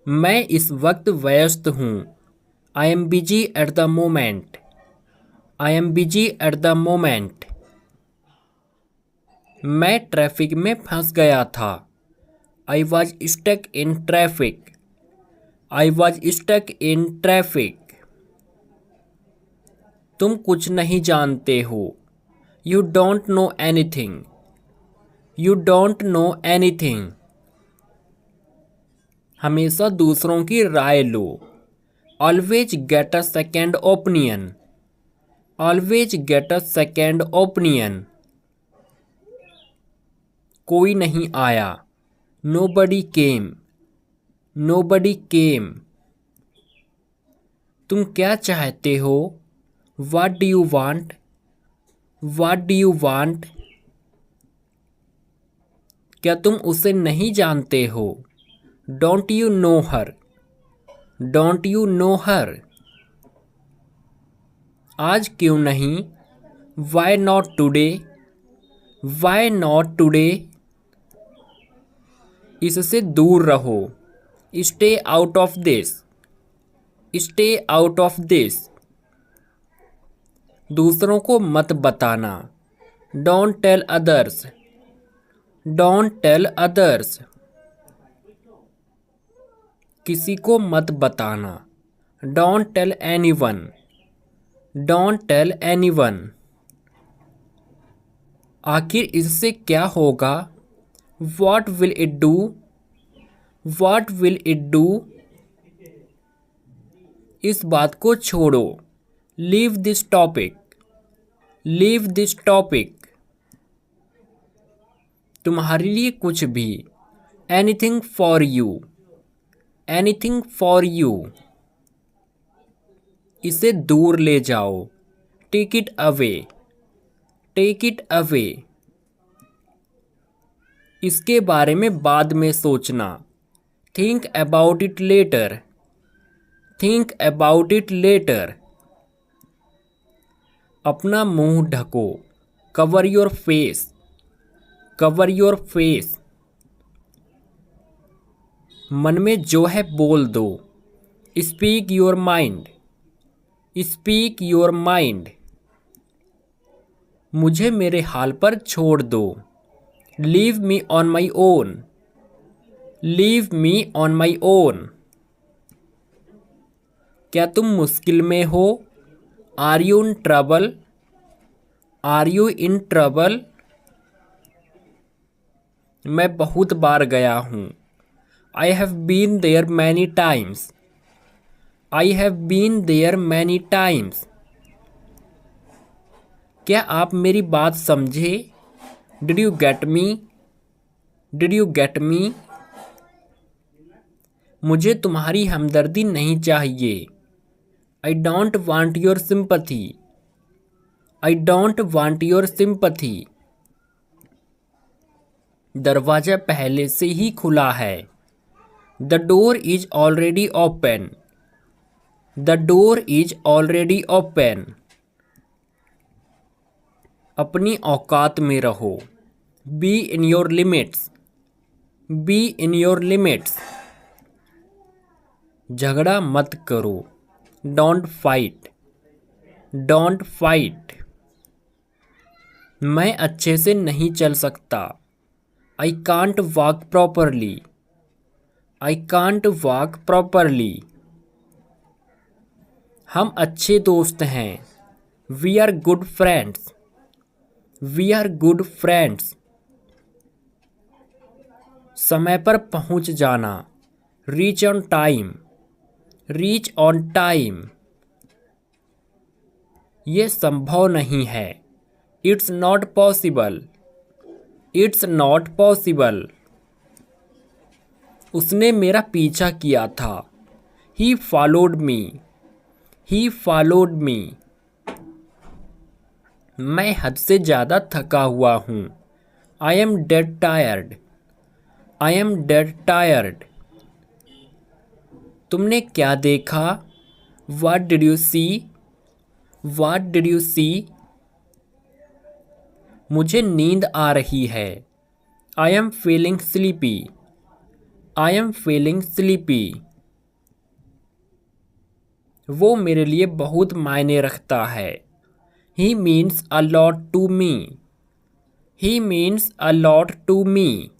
मैं इस वक्त व्यस्त हूँ। I am busy at the moment. I am busy at the moment. मैं ट्रैफिक में फंस गया था। I was stuck in traffic. I was stuck in traffic. तुम कुछ नहीं जानते हो। You don't know anything. You don't know anything. हमेशा दूसरों की राय लो। Always get a second opinion. Always get a second opinion. कोई नहीं आया। Nobody came. Nobody came. तुम क्या चाहते हो? What do you want? What do you want? क्या तुम उसे नहीं जानते हो? Don't you know her? Don't you know her? आज क्यों नहीं? Why not today? Why not today? इससे दूर रहो। Stay out of this. Stay out of this. दूसरों को मत बताना। Don't tell others. Don't tell others. किसी को मत बताना। Don't tell anyone. Don't tell anyone. आखिर इससे क्या होगा? What will it do? What will it do? इस बात को छोड़ो। Leave this topic. Leave this topic. तुम्हारे लिए कुछ भी। Anything for you. Anything for you. इसे दूर ले जाओ। Take it away. Take it away. इसके बारे में बाद में सोचना। Think about it later. Think about it later. अपना मुंह ढको। Cover your face. Cover your face. मन में जो है बोल दो। Speak your mind. Speak your mind. मुझे मेरे हाल पर छोड़ दो। Leave me on my own. Leave me on my own. क्या तुम मुश्किल में हो? Are you in trouble? Are you in trouble? मैं बहुत बार गया हूँ। I have been there many times. I have been there many times. क्या आप मेरी बात समझे? Did you get me? Did you get me? मुझे तुम्हारी हमदर्दी नहीं चाहिए। I don't want your sympathy. I don't want your sympathy. दरवाजा पहले से ही खुला है। The door is already open. The door is already open. अपनी औकात में रहो। Be in your limits. Be in your limits. झगड़ा मत करो। Don't fight. Don't fight. मैं अच्छे से नहीं चल सकता। I can't walk properly. I can't walk properly. हम अच्छे दोस्त हैं। We are good friends. We are good friends. समय पर पहुंच जाना। Reach on time. Reach on time. ये संभव नहीं है। It's not possible. It's not possible. उसने मेरा पीछा किया था। He followed me. He followed me. मैं हद से ज़्यादा थका हुआ हूँ। I am dead tired. I am dead tired. तुमने क्या देखा? What did you see? What did you see? मुझे नींद आ रही है। I am feeling sleepy. I am feeling sleepy. वो मेरे लिए बहुत मायने रखता है। He means a lot to me. He means a lot to me.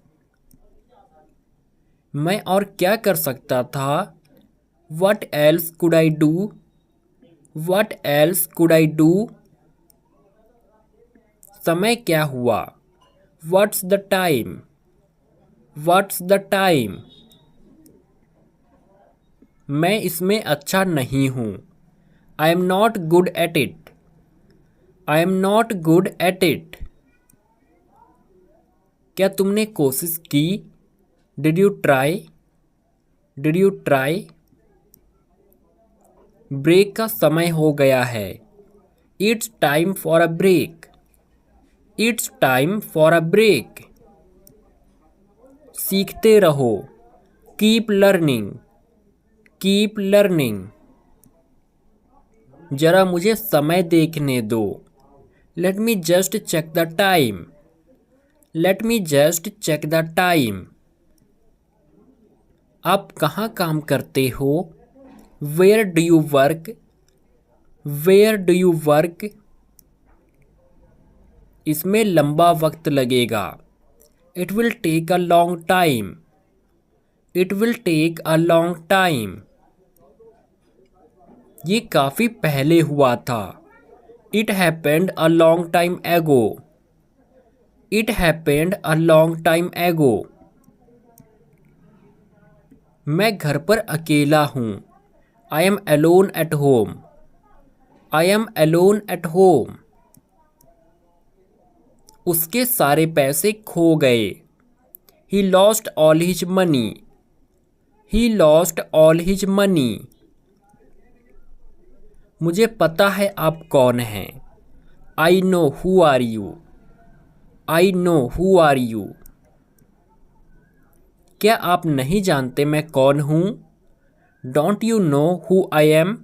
मैं और क्या कर सकता था? What else could I do? What else could I do? समय क्या हुआ? What's the time? What's the time? मैं इसमें अच्छा नहीं हूँ। I am not good at it. I am not good at it. क्या तुमने कोशिश की? Did you try? Did you try? Break का समय हो गया है। It's time for a break. It's time for a break. सीखते रहो। Keep learning. Keep learning. जरा मुझे समय देखने दो। Let me just check the time. Let me just check the time. आप कहाँ काम करते हो? Where do you work? Where do you work? इसमें लंबा वक्त लगेगा। It will take a long time. It will take a long time. ये काफ़ी पहले हुआ था। It happened a long time ago. It happened a long time ago. मैं घर पर अकेला हूँ। I am alone at home. I am alone at home. उसके सारे पैसे खो गए। He lost all his money. He lost all his money. मुझे पता है आप कौन हैं। I know who are you. I know who are you. क्या आप नहीं जानते मैं कौन हूँ? Don't you know who I M?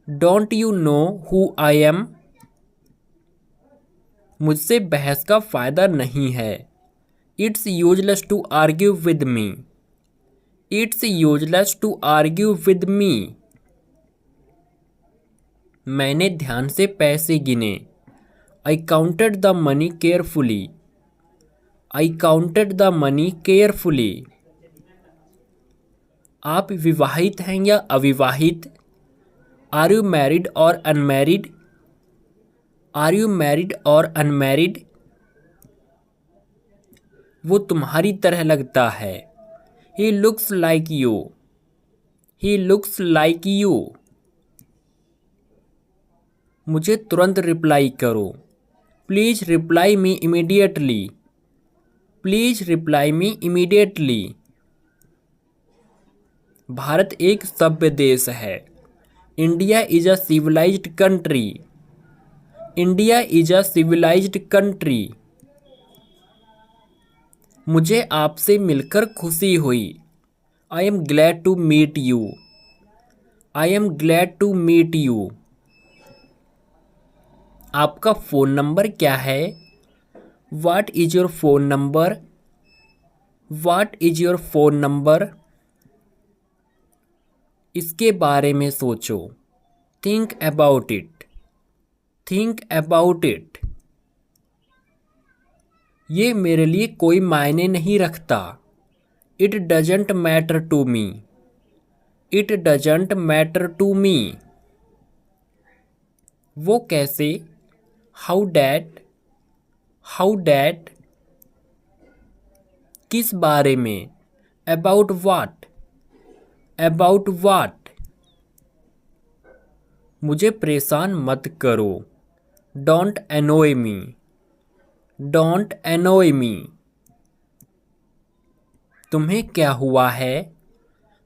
Don't you know who I am? मुझसे बहस का फ़ायदा नहीं है। It's useless to argue with me. It's useless to argue with me. मैंने ध्यान से पैसे गिने। I counted the money carefully. I counted the money carefully. आप विवाहित हैं या अविवाहित? आर यू मैरिड और अनमैरिड? आर यू मैरिड और अनमैरिड? वो तुम्हारी तरह लगता है। He looks like you. He looks like you. मुझे तुरंत रिप्लाई करो। Please reply me immediately. Please reply me immediately. Bharat एक सभ्य देश है। India is a civilised country. India is a civilised country. मुझे आपसे मिलकर खुशी हुई। I am glad to meet you. I am glad to meet you. आपका फ़ोन नंबर क्या है? What is your phone number? What is your phone number? इसके बारे में सोचो। Think about it. Think about it. ये मेरे लिए कोई मायने नहीं रखता। It doesn't matter to me. It doesn't matter to me. वो कैसे? How that? How that? किस बारे में? About what? About what? मुझे परेशान मत करो। Don't annoy me. Don't annoy me. तुम्हें क्या हुआ है?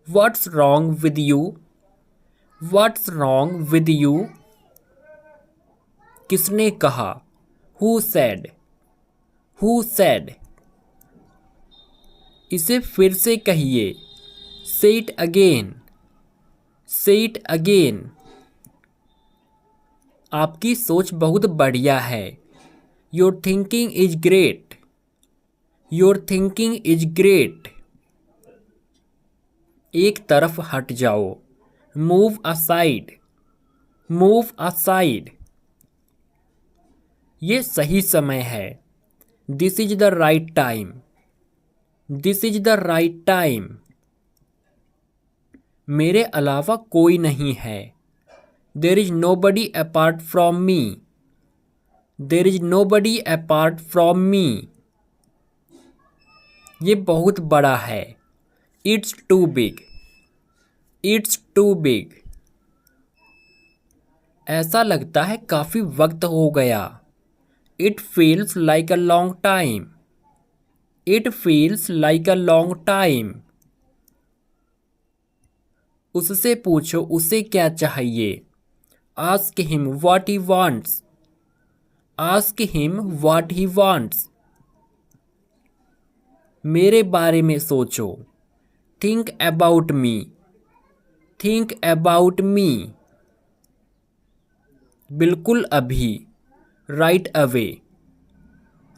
What's wrong with you? What's wrong with you? किसने कहा? Who said? Who said? इसे फिर से कहिए। Say it again. Say it again. आपकी सोच बहुत बढ़िया है। Your thinking is great. Your thinking is great. एक तरफ हट जाओ। Move aside, move aside. ये सही समय है। This is the right time, this is the right time. मेरे अलावा कोई नहीं है। There is nobody apart from me, there is nobody apart from me. ये बहुत बड़ा है। It's too big, it's too big. ऐसा लगता है काफी वक्त हो गया। It feels like a long time, it feels like a long time. उससे पूछो उसे क्या चाहिए। Ask him what he wants, ask him what he wants. मेरे बारे में सोचो। Think about me, think about me. बिल्कुल अभी, राइट अवे,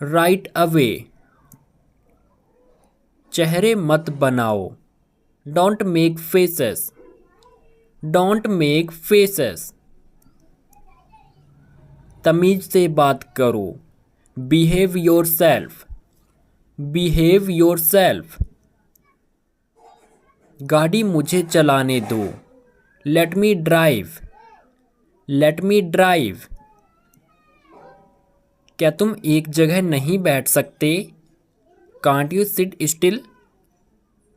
राइट अवे। चेहरे मत बनाओ, don't make faces, don't make faces. तमीज से बात करो, behave your self, behave your self. गाड़ी मुझे चलाने दो, लेट मी ड्राइव, लेट मी ड्राइव। क्या तुम एक जगह नहीं बैठ सकते। Can't you sit still,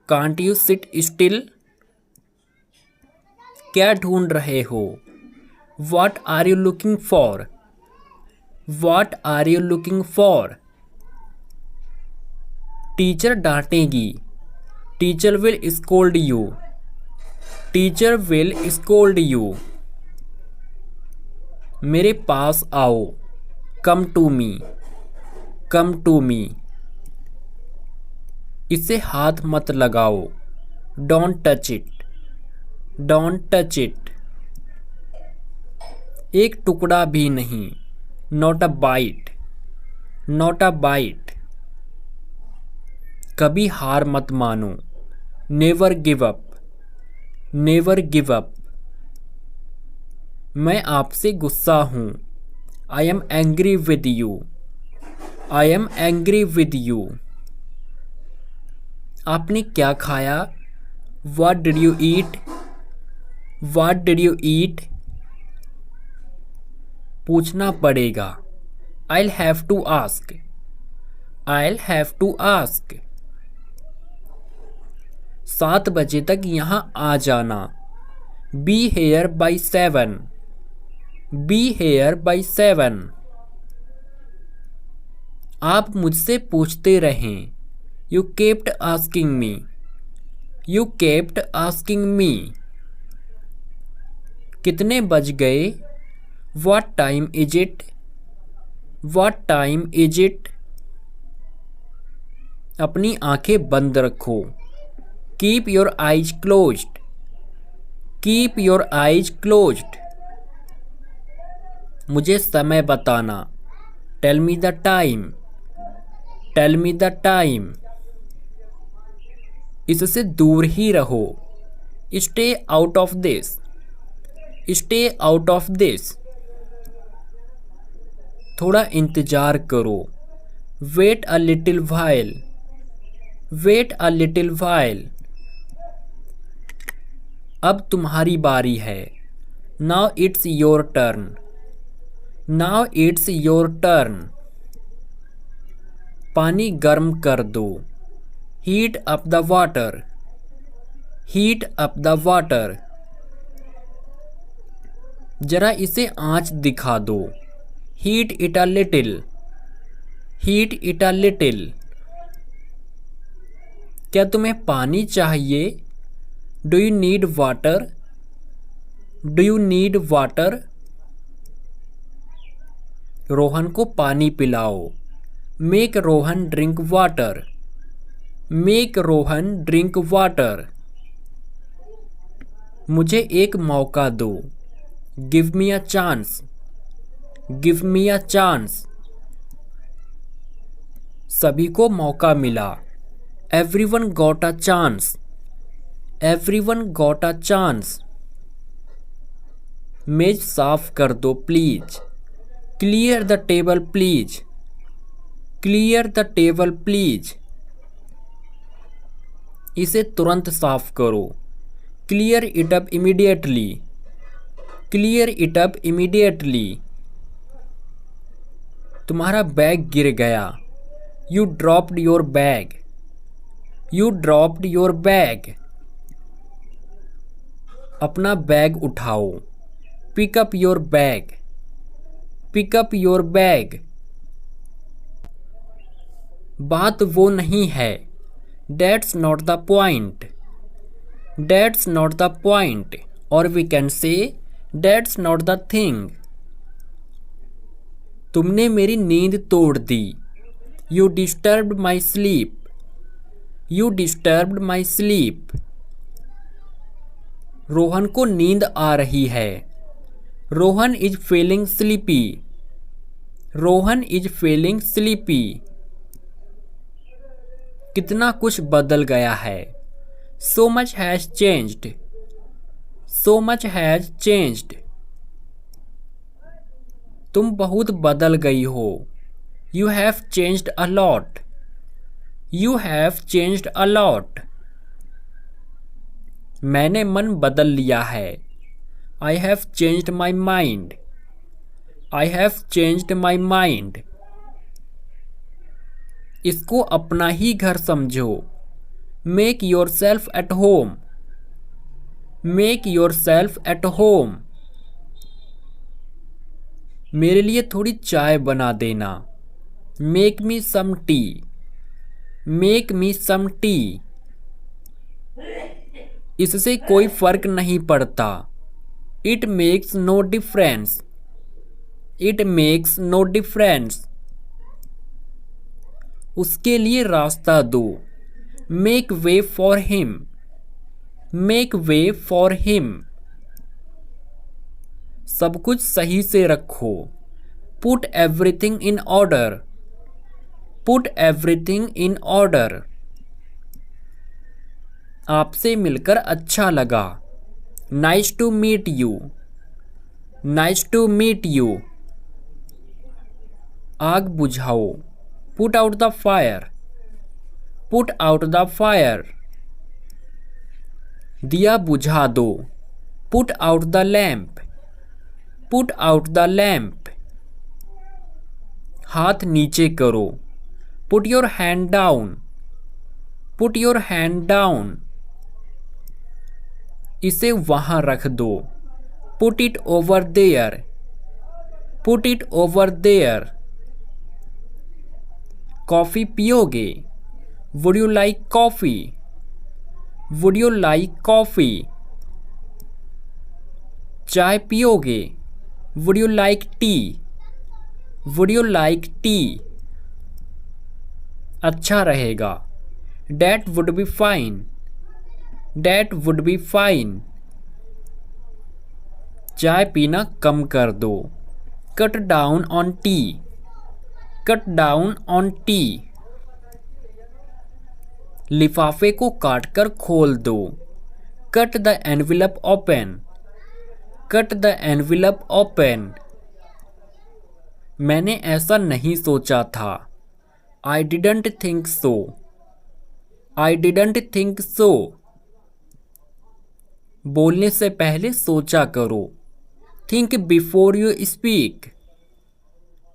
can't you sit still. क्या ढूंढ रहे हो। What are you looking for, what are you looking for. Teacher डांटेगी, teacher will scold you, teacher will scold you. मेरे पास आओ, come to me, come to me. इसे हाथ मत लगाओ, don't touch it, don't touch it. एक टुकड़ा भी नहीं, not a bite, not a bite. कभी हार मत मानो, never give up, never give up. मैं आपसे गुस्सा हूँ, I am angry with you, I am angry with you. आपने क्या खाया। What did you eat, what did you eat. पूछना पड़ेगा, I will have to ask, I will have to ask. 7 बजे तक यहाँ आ जाना, be here by 7, be here by 7। आप मुझसे पूछते रहें, you kept asking me, you kept asking me. कितने बज गए। What time is it, what time is it. अपनी आंखें बंद रखो, keep your eyes closed, keep your eyes closed. मुझे समय बताना, tell me the time, tell me the time. इससे दूर ही रहो, stay out of this, stay out of this. थोड़ा इंतजार करो, wait a little while, wait a little while. अब तुम्हारी बारी है, now it's your turn, now it's your turn. पानी गर्म कर दो, heat up the water, heat up the water. जरा इसे आंच दिखा दो, heat it a little, heat it a little. क्या तुम्हें पानी चाहिए। Do you need water, do you need water. Rohan को पानी पिलाओ, make Rohan drink water, make Rohan drink water. मुझे एक मौका दो, give me a chance, give me a chance. सभी को मौका मिला, everyone got a chance, everyone got a chance. मेज साफ कर दो please. Clear the table please. Clear the table please. इसे तुरंत साफ करो। Clear it up immediately. Clear it up immediately. तुम्हारा बैग गिर गया। You dropped your bag. You dropped your bag. अपना बैग उठाओ। Pick up your bag. Pick up your bag. बात वो नहीं है। That's not the point. That's not the point. Or we can say that's not the thing. तुमने मेरी नींद तोड़ दी। You disturbed my sleep. You disturbed my sleep. Rohan को नींद आ रही है। Rohan is feeling sleepy. Rohan is feeling sleepy. कितना कुछ बदल गया है। So much has changed. So much has changed. तुम बहुत बदल गई हो। You have changed a lot. You have changed a lot. मैंने मन बदल लिया है। I have changed my mind. I have changed my mind. इसको अपना ही घर समझो। Make yourself at home. Make yourself at home. मेरे लिए थोड़ी चाय बना देना। Make me some tea. Make me some tea. इससे कोई फर्क नहीं पड़ता। It makes no difference. It makes no difference. उसके लिए रास्ता दो। Make way for him. Make way for him. सब कुछ सही से रखो। Put everything in order. Put everything in order. आपसे मिलकर अच्छा लगा। Nice to meet you. Nice to meet you. आग बुझाओ। Put out the fire. Put out the fire. दिया बुझा दो। Put out the lamp. Put out the lamp. हाथ नीचे करो। Put your hand down. Put your hand down. इसे वहां रख दो। Put it over there. Put it over there. Coffee पियोगे? Would you like coffee? Would you like coffee? चाय पियोगे? Would you like tea? Would you like tea? अच्छा रहेगा। That would be fine. That would be fine. चाय पीना कम कर दो। Cut down on tea. Cut down on tea. लिफाफे को काटकर खोल दो। Cut the envelope open. Cut the envelope open. मैंने ऐसा नहीं सोचा था। I didn't think so. I didn't think so. बोलने से पहले सोचा करो। Think before you speak.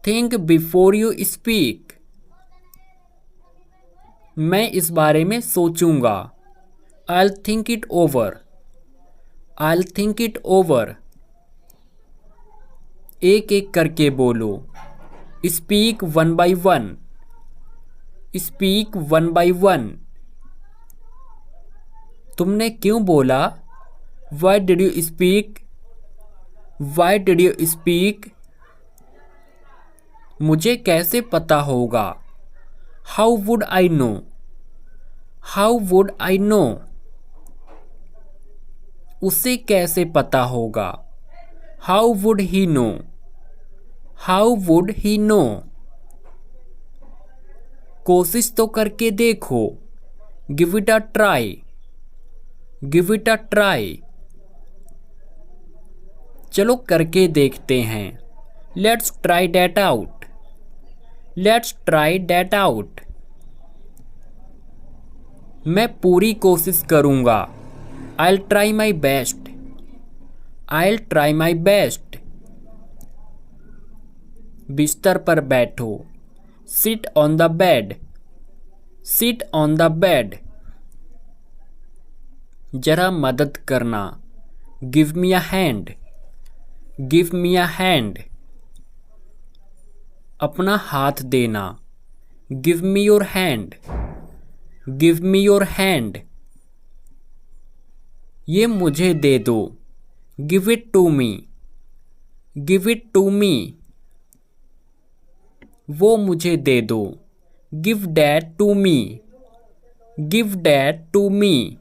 Think before you speak. मैं इस बारे में सोचूंगा। I'll think it over. I'll think it over. एक एक करके बोलो। Speak one by one. Speak one by one. तुमने क्यों बोला? Why did you speak? Why did you speak? मुझे कैसे पता होगा? How would I know? How would I know? उसे कैसे पता होगा? How would he know? How would he know? कोशिश तो करके देखो। Give it a try. Give it a try. चलो करके देखते हैं। Let's try that out. Let's try that out. मैं पूरी कोशिश करूँगा। I'll try my best. I'll try my best. बिस्तर पर बैठो। Sit on the bed. Sit on the bed. जरा मदद करना। Give me a hand. Give me a hand. अपना हाथ देना। Give me your hand. Give me your hand. ये मुझे दे दो। Give it to me. Give it to me. वो मुझे दे दो। Give that to me. Give that to me.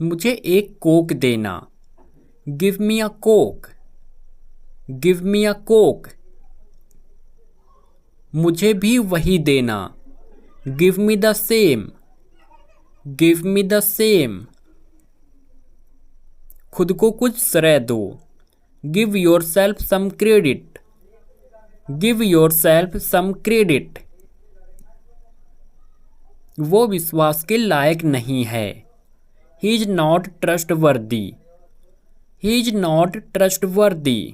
मुझे एक कोक देना। Give me a coke. Give me a coke. मुझे भी वही देना। Give me the same. Give me the same. खुद को कुछ श्रेय दो। Give yourself some credit. Give yourself some credit. वो विश्वास के लायक नहीं है। He is not trustworthy. He is not trustworthy.